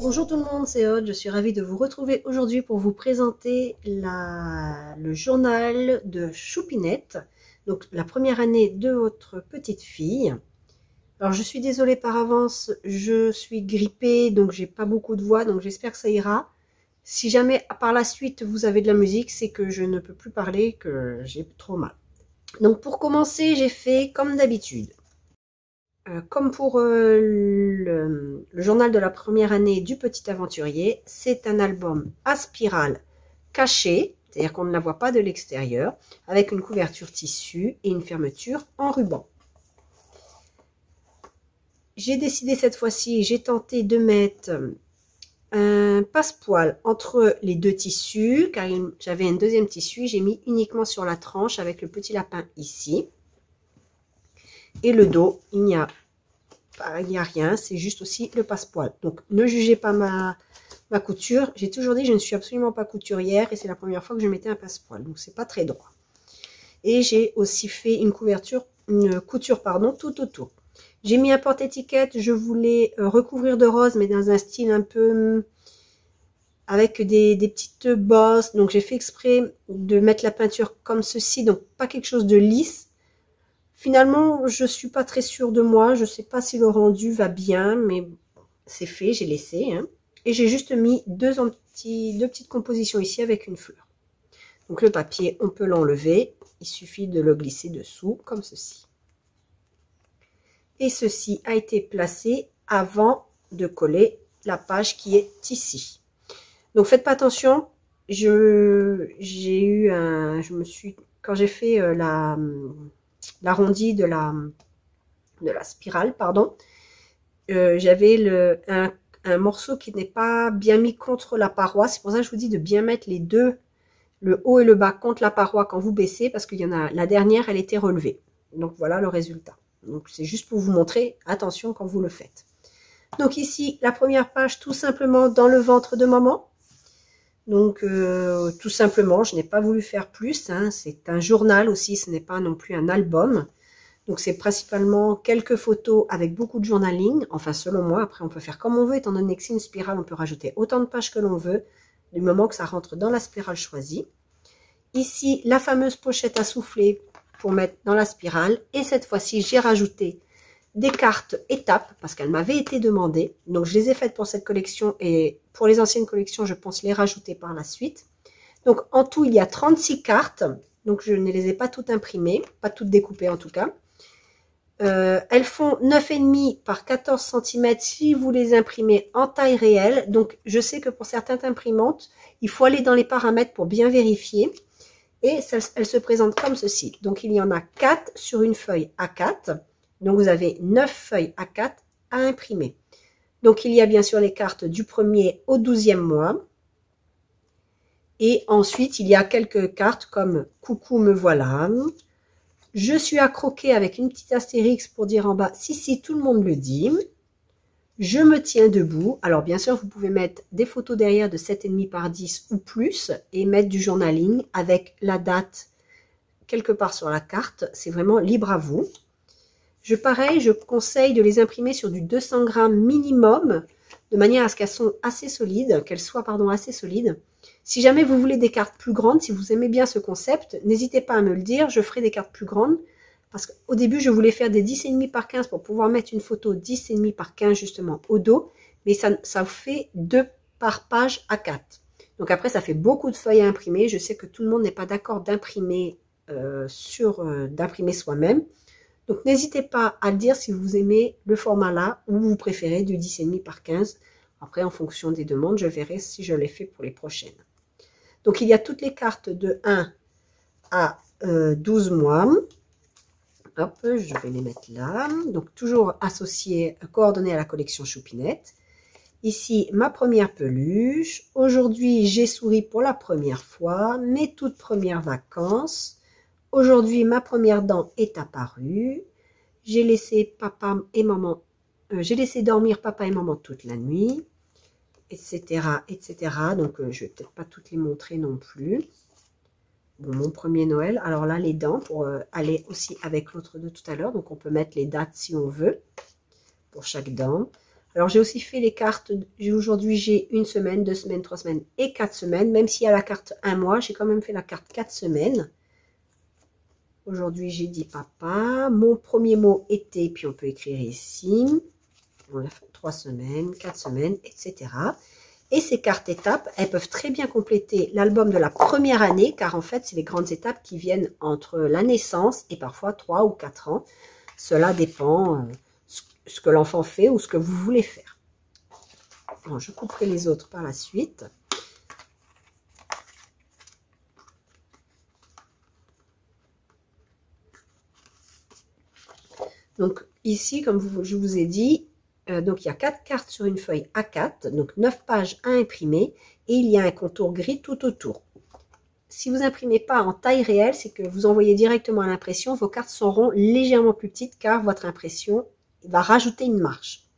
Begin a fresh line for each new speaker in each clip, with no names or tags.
Bonjour tout le monde, c'est Aude, je suis ravie de vous retrouver aujourd'hui pour vous présenter le journal de Choupinette, donc la première année de votre petite fille. Alors je suis désolée par avance, je suis grippée, donc j'ai pas beaucoup de voix, donc j'espère que ça ira. Si jamais par la suite vous avez de la musique, c'est que je ne peux plus parler, que j'ai trop mal. Donc pour commencer, j'ai fait comme d'habitude. Comme pour le journal de la première année du petit aventurier, c'est un album à spirale caché, c'est-à-dire qu'on ne la voit pas de l'extérieur, avec une couverture tissu et une fermeture en ruban. J'ai décidé cette fois-ci, j'ai tenté de mettre un passepoil entre les deux tissus, car j'avais un deuxième tissu, j'ai mis uniquement sur la tranche avec le petit lapin ici. Et le dos, il n'y a rien, c'est juste aussi le passepoil. Donc ne jugez pas ma couture. J'ai toujours dit que je ne suis absolument pas couturière et c'est la première fois que je mettais un passepoil. Donc c'est pas très droit. Et j'ai aussi fait une couture tout autour. J'ai mis un porte-étiquette, je voulais recouvrir de rose mais dans un style un peu avec des petites bosses. Donc j'ai fait exprès de mettre la peinture comme ceci, donc pas quelque chose de lisse. Finalement, je suis pas très sûre de moi. Je sais pas si le rendu va bien, mais c'est fait, j'ai laissé. Hein. Et j'ai juste mis deux petites compositions ici avec une fleur. Donc le papier, on peut l'enlever. Il suffit de le glisser dessous, comme ceci. Et ceci a été placé avant de coller la page qui est ici. Donc faites pas attention. Quand j'ai fait l'arrondi de la spirale, pardon, j'avais un morceau qui n'est pas bien mis contre la paroi. C'est pour ça que je vous dis de bien mettre les deux, le haut et le bas, contre la paroi quand vous baissez, parce qu'il y en a, la dernière, elle était relevée. Donc voilà le résultat. Donc c'est juste pour vous montrer, attention quand vous le faites. Donc ici, la première page, tout simplement dans le ventre de maman. Donc tout simplement, je n'ai pas voulu faire plus, hein. C'est un journal aussi, ce n'est pas non plus un album. Donc c'est principalement quelques photos avec beaucoup de journaling, enfin selon moi. Après on peut faire comme on veut, étant donné que c'est une spirale, on peut rajouter autant de pages que l'on veut, du moment que ça rentre dans la spirale choisie. Ici, la fameuse pochette à souffler pour mettre dans la spirale. Et cette fois-ci, j'ai rajouté des cartes étapes, parce qu'elles m'avaient été demandées. Donc je les ai faites pour cette collection, et pour les anciennes collections, je pense les rajouter par la suite. Donc en tout, il y a 36 cartes. Donc je ne les ai pas toutes imprimées, pas toutes découpées en tout cas. Elles font 9,5 par 14 cm si vous les imprimez en taille réelle. Donc je sais que pour certaines imprimantes, il faut aller dans les paramètres pour bien vérifier. Et elles se présentent comme ceci. Donc il y en a 4 sur une feuille A4. Donc vous avez 9 feuilles A4 à imprimer. Donc il y a bien sûr les cartes du 1er au 12e mois. Et ensuite il y a quelques cartes comme « Coucou, me voilà ». Je suis à croquer avec une petite astérix pour dire en bas « Si, tout le monde le dit ». Je me tiens debout. Alors bien sûr, vous pouvez mettre des photos derrière de 7,5 par 10 ou plus et mettre du journaling avec la date quelque part sur la carte. C'est vraiment libre à vous. Pareil, je conseille de les imprimer sur du 200 grammes minimum, de manière à ce qu'elles soient assez solides, assez solides. Si jamais vous voulez des cartes plus grandes, si vous aimez bien ce concept, n'hésitez pas à me le dire, je ferai des cartes plus grandes. Parce qu'au début, je voulais faire des 10,5 par 15 pour pouvoir mettre une photo 10,5 par 15 justement au dos. Mais ça fait 2 par page A4. Donc après, ça fait beaucoup de feuilles à imprimer. Je sais que tout le monde n'est pas d'accord d'imprimer d'imprimer soi-même. Donc n'hésitez pas à le dire si vous aimez le format là ou vous préférez du 10,5 par 15. Après, en fonction des demandes, je verrai si je les fais pour les prochaines. Donc il y a toutes les cartes de 1 à 12 mois. Hop, je vais les mettre là. Donc toujours associées, coordonnées à la collection Choupinette. Ici, ma première peluche. Aujourd'hui, j'ai souri pour la première fois. Mes toutes premières vacances. Aujourd'hui, ma première dent est apparue. J'ai laissé papa et maman. J'ai laissé dormir papa et maman toute la nuit, etc., etc. Donc, je vais peut-être pas toutes les montrer non plus. Bon, mon premier Noël. Alors là, les dents pour aller aussi avec l'autre de tout à l'heure. Donc, on peut mettre les dates si on veut pour chaque dent. Alors, j'ai aussi fait les cartes. Aujourd'hui, j'ai 1 semaine, 2 semaines, 3 semaines et 4 semaines. Même s'il y a la carte 1 mois, j'ai quand même fait la carte 4 semaines. Aujourd'hui, j'ai dit papa. Mon premier mot était, puis on peut écrire ici. On a fait 3 semaines, 4 semaines, etc. Et ces cartes étapes, elles peuvent très bien compléter l'album de la première année, car en fait, c'est les grandes étapes qui viennent entre la naissance et parfois 3 ou 4 ans. Cela dépend ce que l'enfant fait ou ce que vous voulez faire. Bon, je couperai les autres par la suite. Donc ici, comme je vous ai dit, donc il y a 4 cartes sur une feuille A4, donc 9 pages à imprimer, et il y a un contour gris tout autour. Si vous n'imprimez pas en taille réelle, c'est que vous envoyez directement à l'impression, vos cartes seront légèrement plus petites car votre impression va rajouter une marge.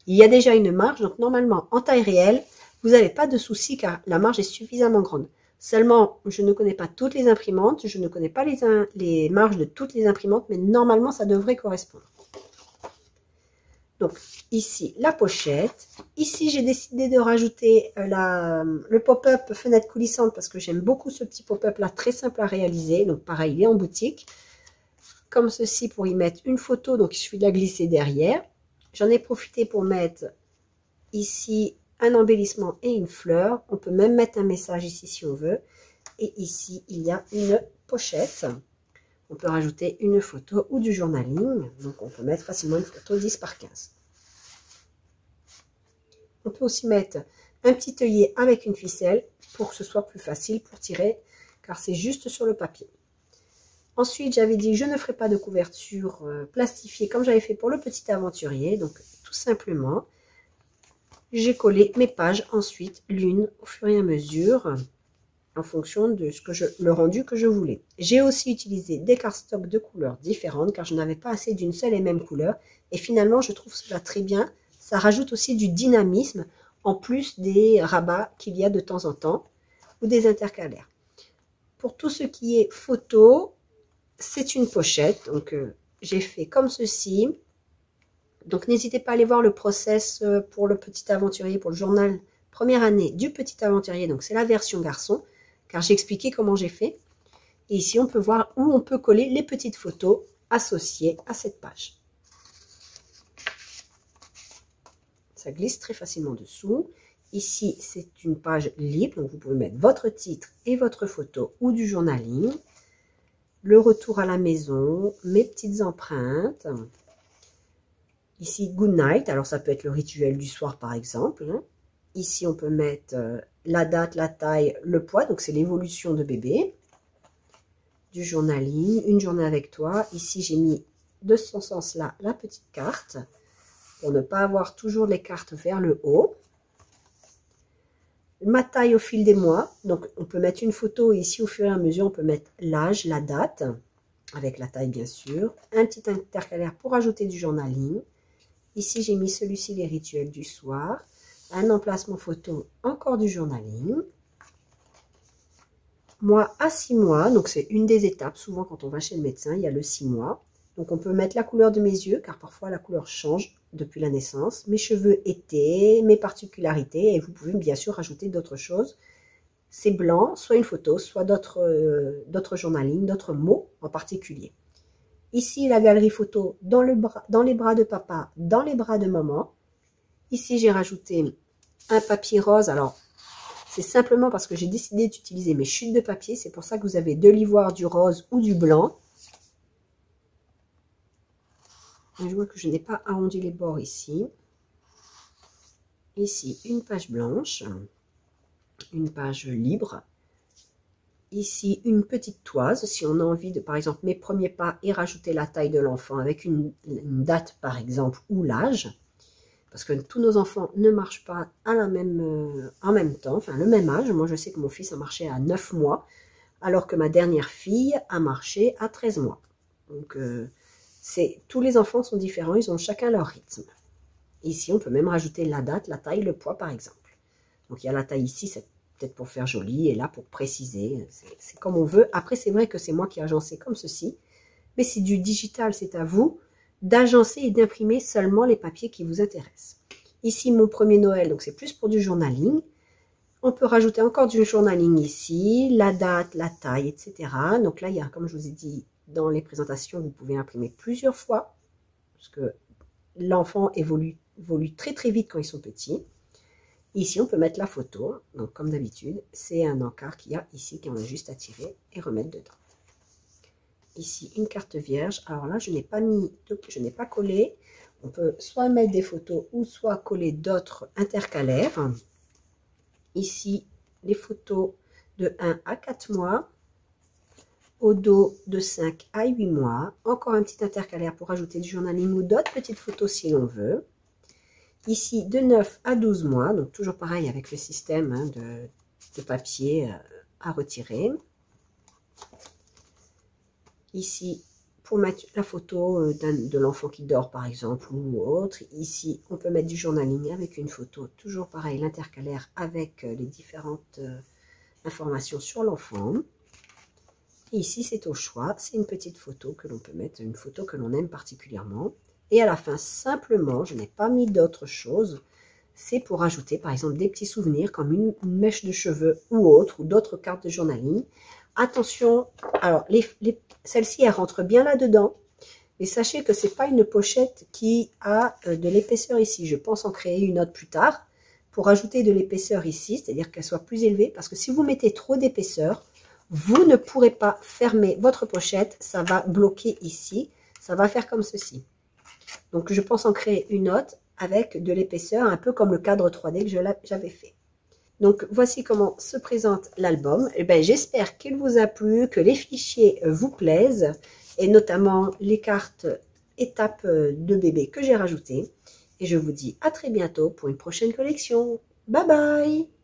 Il y a déjà une marge, donc normalement en taille réelle, vous n'avez pas de souci car la marge est suffisamment grande. Seulement, je ne connais pas toutes les imprimantes, je ne connais pas les marges de toutes les imprimantes, mais normalement ça devrait correspondre. Donc ici la pochette, ici j'ai décidé de rajouter le pop-up fenêtre coulissante parce que j'aime beaucoup ce petit pop-up là, très simple à réaliser. Donc pareil, il est en boutique, comme ceci pour y mettre une photo, donc il suffit de la glisser derrière. J'en ai profité pour mettre ici un embellissement et une fleur. On peut même mettre un message ici si on veut. Et ici, il y a une pochette. On peut rajouter une photo ou du journaling. Donc, on peut mettre facilement une photo 10 par 15. On peut aussi mettre un petit œillet avec une ficelle pour que ce soit plus facile pour tirer, car c'est juste sur le papier. Ensuite, j'avais dit je ne ferai pas de couverture plastifiée comme j'avais fait pour le petit aventurier. Donc, tout simplement, j'ai collé mes pages ensuite, l'une au fur et à mesure, en fonction de le rendu que je voulais. J'ai aussi utilisé des cardstocks de couleurs différentes, car je n'avais pas assez d'une seule et même couleur. Et finalement, je trouve cela très bien. Ça rajoute aussi du dynamisme, en plus des rabats qu'il y a de temps en temps, ou des intercalaires. Pour tout ce qui est photo, c'est une pochette, donc j'ai fait comme ceci. Donc n'hésitez pas à aller voir le process pour le petit aventurier, pour le journal première année du petit aventurier. Donc c'est la version garçon, car j'ai expliqué comment j'ai fait. Et ici on peut voir où on peut coller les petites photos associées à cette page. Ça glisse très facilement dessous. Ici c'est une page libre, donc vous pouvez mettre votre titre et votre photo ou du journaling. Le retour à la maison, mes petites empreintes. Ici, good night. Alors, ça peut être le rituel du soir, par exemple. Ici, on peut mettre la date, la taille, le poids. Donc, c'est l'évolution de bébé. Du journaling, une journée avec toi. Ici, j'ai mis de ce sens-là la petite carte pour ne pas avoir toujours les cartes vers le haut. Ma taille au fil des mois, donc on peut mettre une photo et ici au fur et à mesure on peut mettre l'âge, la date, avec la taille bien sûr, un petit intercalaire pour ajouter du journaling. Ici j'ai mis celui-ci les rituels du soir, un emplacement photo, encore du journaling. Moi à 6 mois, donc c'est une des étapes, souvent quand on va chez le médecin, il y a le 6 mois. Donc on peut mettre la couleur de mes yeux, car parfois la couleur change depuis la naissance. Mes cheveux étaient, mes particularités, et vous pouvez bien sûr rajouter d'autres choses. C'est blanc, soit une photo, soit d'autres journaling, d'autres mots en particulier. Ici, la galerie photo dans les bras de papa, dans les bras de maman. Ici, j'ai rajouté un papier rose. Alors, c'est simplement parce que j'ai décidé d'utiliser mes chutes de papier. C'est pour ça que vous avez de l'ivoire, du rose ou du blanc. Je vois que je n'ai pas arrondi les bords ici. Ici, une page blanche, une page libre. Ici, une petite toise, si on a envie de, par exemple, mes premiers pas et rajouter la taille de l'enfant avec une date, par exemple, ou l'âge. Parce que tous nos enfants ne marchent pas en même temps, enfin le même âge. Moi, je sais que mon fils a marché à 9 mois, alors que ma dernière fille a marché à 13 mois. Donc, tous les enfants sont différents, ils ont chacun leur rythme. Ici, on peut même rajouter la date, la taille, le poids, par exemple. Donc, il y a la taille ici, c'est peut-être pour faire joli, et là, pour préciser. C'est comme on veut. Après, c'est vrai que c'est moi qui ai agencé comme ceci. Mais c'est du digital, c'est à vous d'agencer et d'imprimer seulement les papiers qui vous intéressent. Ici, mon premier Noël, donc c'est plus pour du journaling. On peut rajouter encore du journaling ici, la date, la taille, etc. Donc là, il y a, comme je vous ai dit, dans les présentations, vous pouvez imprimer plusieurs fois, parce que l'enfant évolue très très vite quand ils sont petits. Ici, on peut mettre la photo. Donc, comme d'habitude, c'est un encart qu'il y a ici qu'on a juste à tirer et remettre dedans. Ici, une carte vierge. Alors là, je n'ai pas collé. On peut soit mettre des photos ou soit coller d'autres intercalaires. Ici, les photos de 1 à 4 mois. Au dos, de 5 à 8 mois. Encore un petit intercalaire pour ajouter du journaling ou d'autres petites photos si l'on veut. Ici, de 9 à 12 mois. Donc, toujours pareil avec le système hein, de papier à retirer. Ici, pour mettre la photo de l'enfant qui dort, par exemple, ou autre. Ici, on peut mettre du journaling avec une photo. Toujours pareil, l'intercalaire avec les différentes informations sur l'enfant. Et ici, c'est au choix. C'est une petite photo que l'on peut mettre, une photo que l'on aime particulièrement. Et à la fin, simplement, je n'ai pas mis d'autre chose. C'est pour ajouter, par exemple, des petits souvenirs comme une mèche de cheveux ou autre, ou d'autres cartes de journaling. Attention, alors, celle-ci, elle rentre bien là-dedans. Mais sachez que ce n'est pas une pochette qui a de l'épaisseur ici. Je pense en créer une autre plus tard pour ajouter de l'épaisseur ici, c'est-à-dire qu'elle soit plus élevée. Parce que si vous mettez trop d'épaisseur, vous ne pourrez pas fermer votre pochette. Ça va bloquer ici. Ça va faire comme ceci. Donc, je pense en créer une autre avec de l'épaisseur, un peu comme le cadre 3D que j'avais fait. Donc, voici comment se présente l'album. J'espère qu'il vous a plu, que les fichiers vous plaisent, et notamment les cartes étapes de bébé que j'ai rajoutées. Et je vous dis à très bientôt pour une prochaine collection. Bye bye!